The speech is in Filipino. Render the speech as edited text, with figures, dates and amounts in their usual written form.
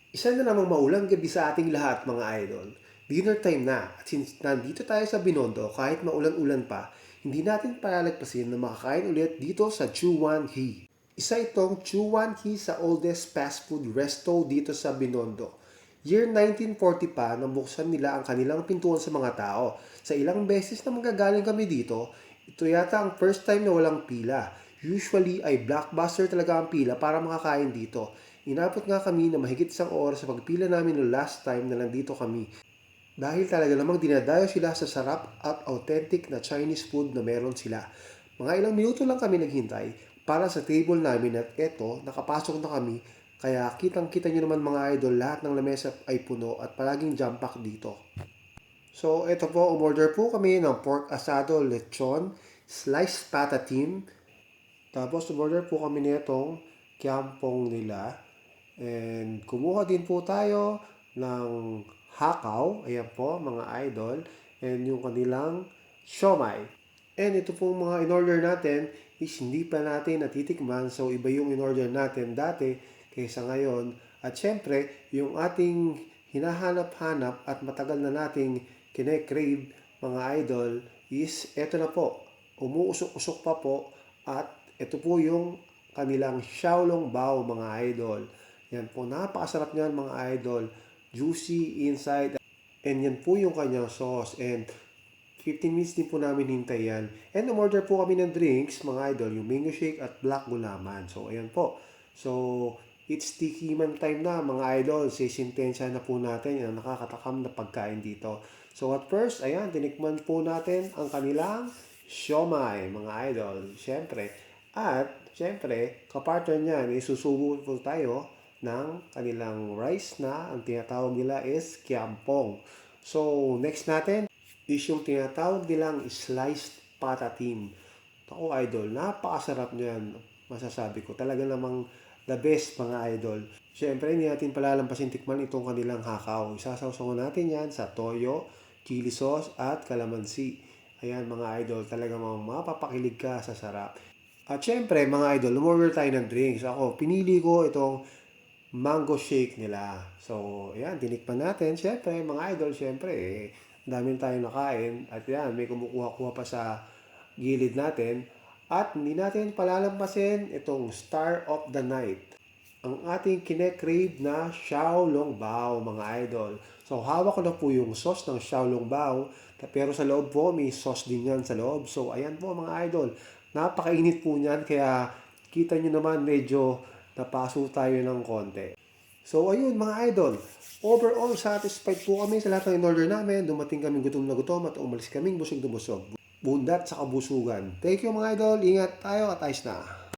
Isa na namang maulang gabi sa ating lahat mga idol. Dinner time na at since nandito tayo sa Binondo kahit maulan-ulan pa, hindi natin palalagpasin na makakain ulit dito sa Chuan He. Isa itong Chuan He sa oldest fast food resto dito sa Binondo. Year 1940 pa nang buksan nila ang kanilang pintuan sa mga tao. Sa ilang beses na magagaling kami dito, ito yata ang first time na walang pila. Usually ay blockbuster talaga ang pila para makakain dito. Inabot nga kami na mahigit isang oras sa pagpila namin no last time na nandito kami. Dahil talaga namang dinadayo sila sa sarap at authentic na Chinese food na meron sila. Mga ilang minuto lang kami naghintay para sa table namin at eto, nakapasok na kami. Kaya kitang-kita nyo naman mga idol, lahat ng lamesa ay puno at palaging jam-pack dito. So, ito po, umorder po kami ng pork asado, lechon, sliced patatim, tapos umorder po kami nitong kiampong nila. And kumuha din po tayo ng hakaw, ayan po mga idol, and yung kanilang siomai. And ito pong mga in-order natin is hindi pa natin natitikman, so iba yung in-order natin dati kaysa ngayon. At syempre, yung ating hinahanap-hanap at matagal na nating kine-crave mga idol is eto na po, umuusok-usok pa po at ito po yung kanilang Xiaolong Bao mga idol. Yan po, napakasarap niyan mga idol. Juicy inside. And yan po yung kanyang sauce. And 15 minutes din po namin hintay yan. And umorder po kami ng drinks, mga idol, yung mango shake at black gulaman. So, ayan po. So, it's tikiman time na, mga idol. Sisintensya na po natin yung nakakatakam na pagkain dito. So, at first, ayan, tinikman po natin ang kanilang siomai, mga idol. Siyempre. At, siyempre, kapartner niyan, isusubo po tayo ng kanilang rice na ang tinatawag nila is kiampong. So, next natin is yung tinatawag nilang sliced patatim. Ako idol, napakasarap niyan. Masasabi ko, talaga namang the best mga idol. Siyempre, hindi natin palalampasin tikman itong kanilang hakaw. Isasawsaw natin yan sa toyo, chili sauce, at calamansi. Ayan mga idol, talagang mapapakilig ka sa sarap. At syempre, mga idol, umorder tayo ng drinks. Ako, pinili ko itong mango shake nila. So, ayan, tinikman natin. Siyempre, mga idol, siyempre, dami tayong nakain. At yan, may kumukuha-kuha pa sa gilid natin. At hindi natin palalampasin itong Star of the Night. Ang ating kine-crave na Xiaolong Bao, mga idol. So, hawak ko na po yung sauce ng Xiaolong Bao. Pero sa loob po, may sauce din yan sa loob. So, ayan po mga idol. Napakainit po niyan. Kaya, kita nyo naman medyo napaso tayo ng konti. So ayun mga idol, overall satisfied po kami sa lahat ng in-order namin. Dumating kaming gutom na gutom at umalis kaming busog na busog. Bundat sa kabusugan. Thank you mga idol, ingat tayo at ayos na.